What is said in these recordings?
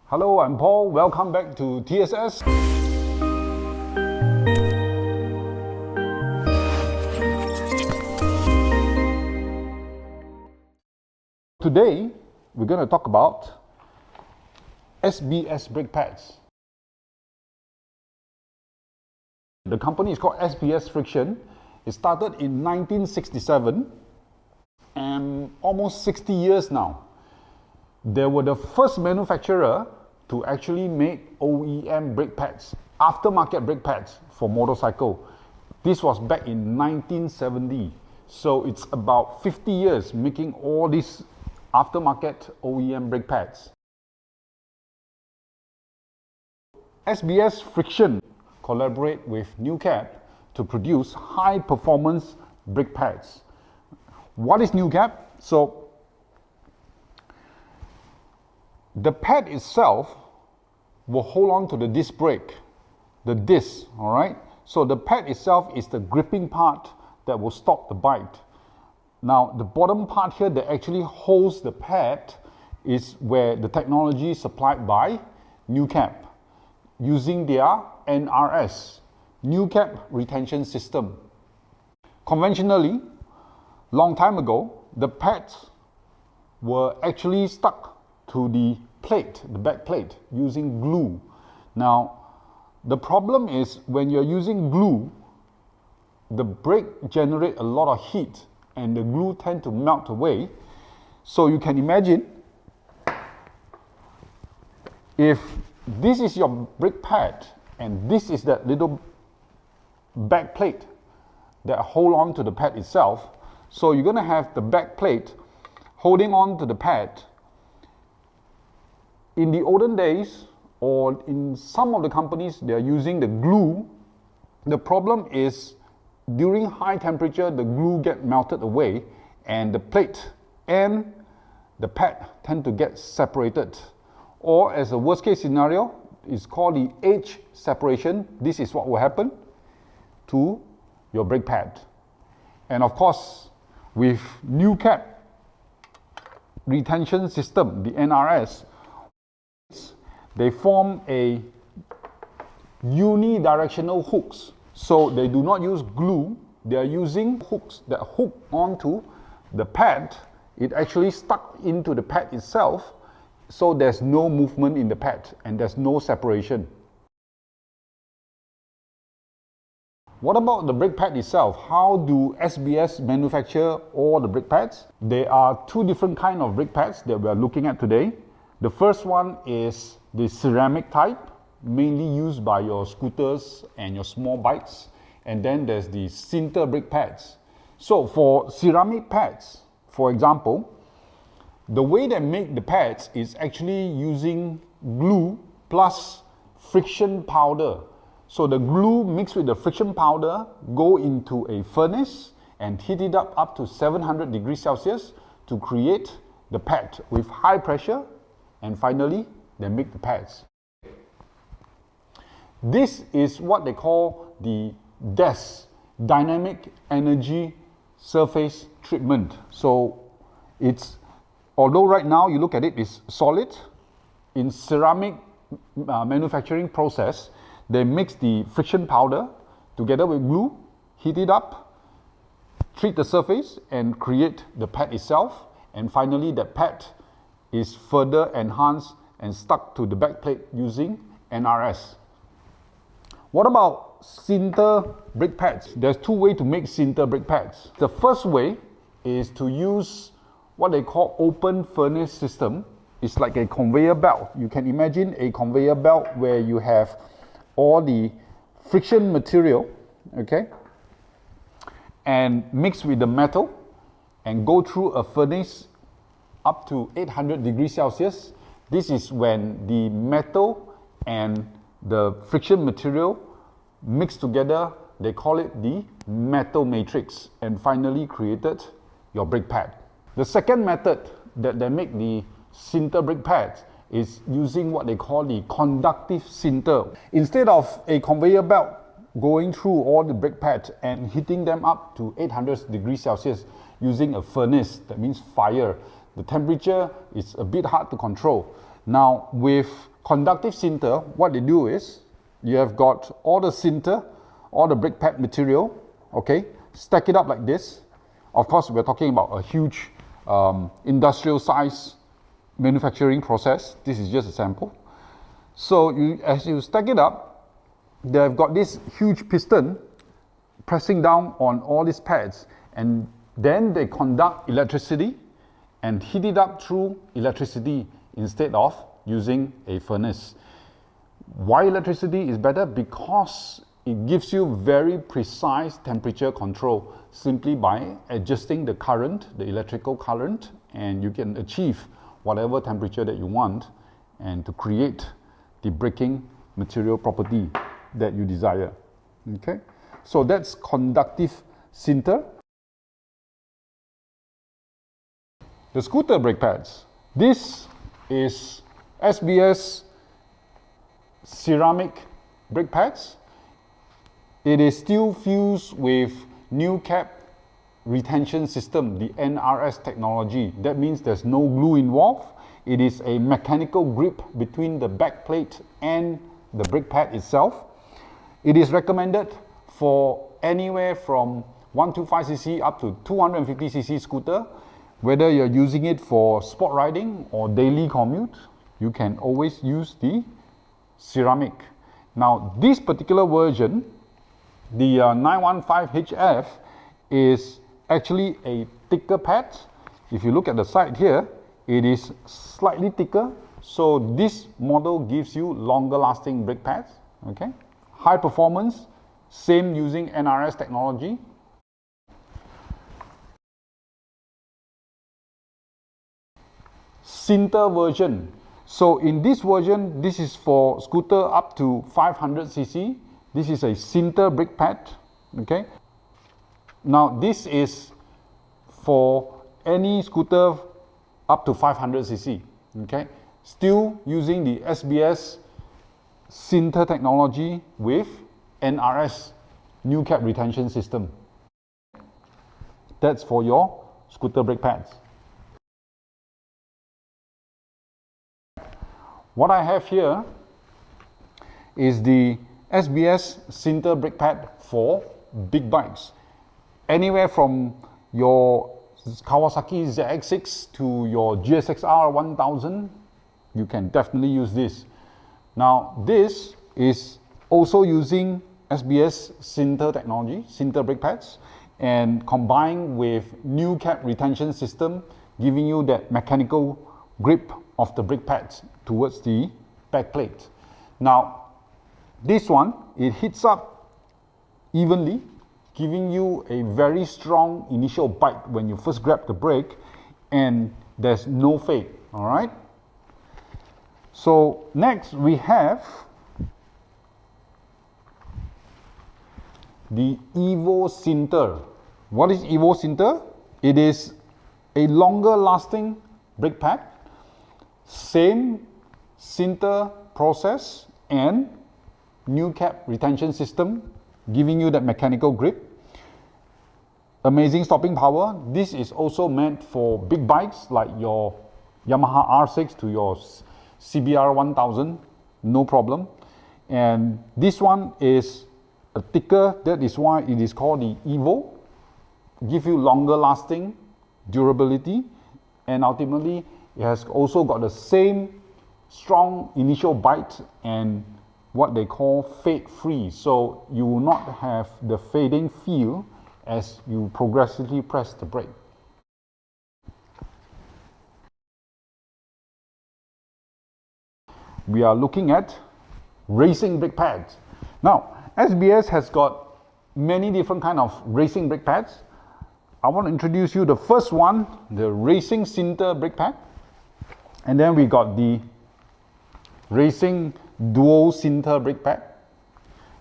Hello, I'm Paul. Welcome back to TSS. Today, we're going to talk about SBS Brake Pads. The company is called SBS Friction. It started in 1967 and almost 60 years now. They were the first manufacturer to actually make OEM brake pads, aftermarket brake pads for motorcycle. This was back in 1970. So it's about 50 years making all these aftermarket OEM brake pads. SBS Friction collaborate with NUCAP to produce high performance brake pads. What is NUCAP? So the pad itself will hold on to the disc brake, the disc, all right? So the pad itself is the gripping part that will stop the bite. Now, the bottom part here that actually holds the pad is where the technology is supplied by NUCAP using their NRS, NUCAP retention system. Conventionally, long time ago, the pads were actually stuck to the plate, the back plate, using glue. Now, the problem is when you're using glue, the brake generates a lot of heat and the glue tend to melt away. So you can imagine if this is your brake pad and this is that little back plate that hold on to the pad itself. So you're going to have the back plate holding on to the pad. In the olden days, or in some of the companies, they are using the glue. The problem is during high temperature, the glue gets melted away and the plate and the pad tend to get separated. Or as a worst case scenario, it's called the edge separation. This is what will happen to your brake pad. And of course, with NUCAP retention system, the NRS, they form a unidirectional hooks. So they do not use glue, they are using hooks that hook onto the pad. It actually stuck into the pad itself, so there's no movement in the pad and there's no separation. What about the brake pad itself? How do SBS manufacture all the brake pads? There are two different kinds of brake pads that we are looking at today. The first one is the ceramic type, mainly used by your scooters and your small bikes. And then there's the sintered brake pads. So for ceramic pads, for example, the way they make the pads is actually using glue plus friction powder. So the glue mixed with the friction powder go into a furnace and heat it up to 700 degrees Celsius to create the pad with high pressure, and finally they make the pads. This is what they call the DES, Dynamic Energy Surface Treatment. So it's, although right now you look at it, it's solid. In ceramic manufacturing process, they mix the friction powder together with glue, heat it up, treat the surface and create the pad itself. And finally the pad is further enhanced and stuck to the back plate using NRS. What about sintered brake pads? There's two ways to make sintered brake pads. The first way is to use what they call open furnace system. It's like a conveyor belt. You can imagine a conveyor belt where you have all the friction material, okay, and mix with the metal and go through a furnace up to 800 degrees Celsius. This is when the metal and the friction material mix together. They call it the metal matrix, and finally created your brake pad. The second method that they make the sintered brake pads is using what they call the conductive sinter. Instead of a conveyor belt going through all the brake pads and heating them up to 800 degrees Celsius using a furnace, that means fire, the temperature is a bit hard to control. Now with conductive sinter, what they do is, you have got all the sinter, all the brake pad material, okay, stack it up like this. Of course, we're talking about a huge industrial size manufacturing process. This is just a sample. So as you stack it up, they've got this huge piston pressing down on all these pads, and then they conduct electricity and heat it up through electricity instead of using a furnace. Why electricity is better? Because it gives you very precise temperature control simply by adjusting the current, the electrical current, and you can achieve whatever temperature that you want and to create the braking material property that you desire. Okay, so that's conductive sinter. The scooter brake pads. This is SBS ceramic brake pads. It is still fused with NUCAP retention system, the NRS technology. That means there's no glue involved. It is a mechanical grip between the back plate and the brake pad itself. It is recommended for anywhere from 125cc up to 250cc scooter. Whether you're using it for sport riding or daily commute, you can always use the ceramic. Now, this particular version, the 915HF, is actually a thicker pad. If you look at the side here, it is slightly thicker. So this model gives you longer lasting brake pads. Okay, high performance, same using NRS technology. Sinter version. So in this version, this is for scooter up to 500cc. This is a sinter brake pad. Okay. Now this is for any scooter up to 500cc. Okay. Still using the SBS sinter technology with NRS NUCAP retention system. That's for your scooter brake pads. What I have here is the SBS Sinter brake pad for big bikes. Anywhere from your Kawasaki ZX6 to your GSXR 1000, you can definitely use this. Now, this is also using SBS Sinter technology, Sinter brake pads, and combined with NUCAP retention system, giving you that mechanical grip of the brake pads towards the back plate. Now, this one, it heats up evenly, giving you a very strong initial bite when you first grab the brake, and there's no fade, all right? So next we have the Evo Sinter. What is Evo Sinter? It is a longer lasting brake pad, same sinter process and NUCAP retention system, giving you that mechanical grip. Amazing stopping power. This is also meant for big bikes like your Yamaha R6 to your CBR 1000, no problem. And this one is a thicker, that is why it is called the Evo. Give you longer lasting durability, and ultimately it has also got the same strong initial bite and what they call fade free. So you will not have the fading feel as you progressively press the brake. We are looking at racing brake pads. Now, SBS has got many different kind of racing brake pads. I want to introduce you the first one, the Racing Sinter brake pad. And then we got the Racing Dual Sinter brake pad.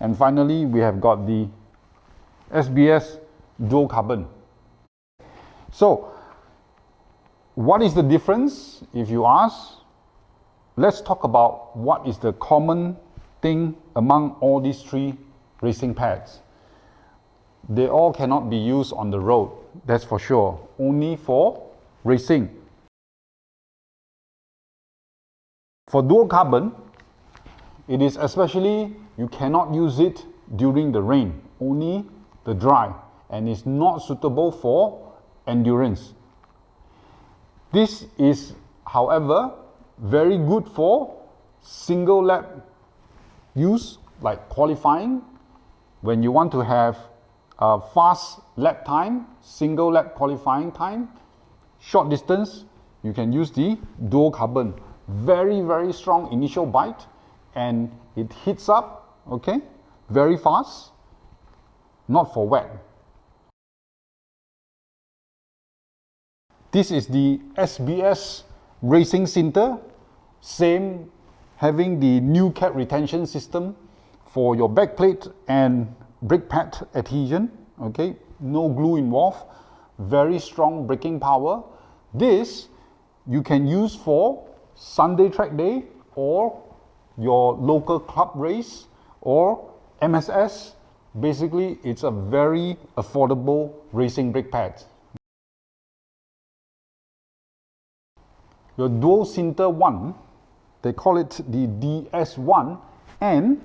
And finally, we have got the SBS Dual Carbon. So, what is the difference, if you ask? Let's talk about what is the common thing among all these three racing pads. They all cannot be used on the road, that's for sure, only for racing. For dual carbon, It is especially, you cannot use it during the rain, only the dry, and is not suitable for endurance. This is, however, very good for single lap use, like qualifying. When you want to have a fast lap time, single lap qualifying time, short distance, you can use the dual carbon. Very, very strong initial bite, and it heats up, okay, very fast, not for wet. This is the SBS Racing Sintered, same, having the NUCAP retention system for your back plate and brake pad adhesion, okay, no glue involved, very strong braking power. This you can use for Sunday track day or your local club race or MSS. Basically, it's a very affordable racing brake pad. Your dual sinter one, they call it the DS1, and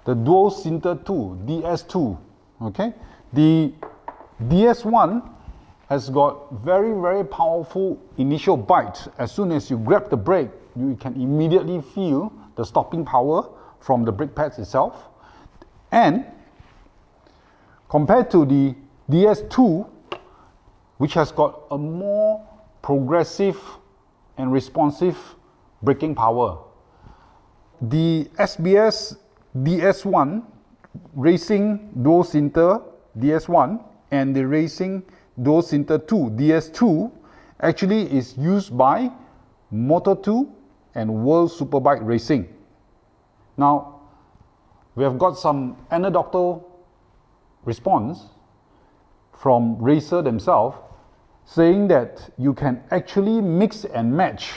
the dual sinter 2, DS2. Okay, the DS1 has got very, very powerful initial bite. As soon as you grab the brake, you can immediately feel the stopping power from the brake pads itself. And compared to the DS2, which has got a more progressive and responsive braking power, the SBS DS1 Racing Dual Sinter DS1 and the Racing Dual Sinter 2 DS2 actually is used by Moto2 and World Superbike Racing. Now, we have got some anecdotal response from racer themselves saying that you can actually mix and match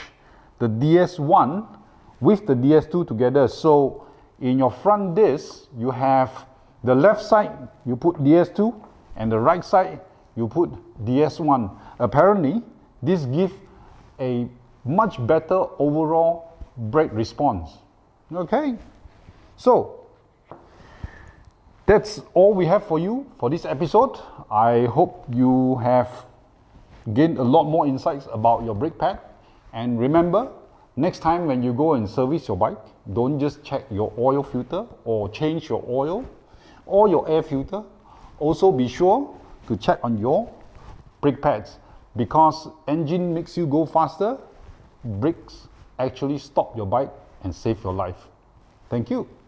the DS1 with the DS2 together. So in your front disc, you have the left side, you put DS2, and the right side, you put DS1. Apparently, this gives a much better overall brake response. Okay, so that's all we have for you for this episode. I hope you have gained a lot more insights about your brake pad. And remember, next time when you go and service your bike, don't just check your oil filter or change your oil or your air filter. Also be sure to check on your brake pads, because engine makes you go faster, brakes actually stop your bike and save your life. Thank you.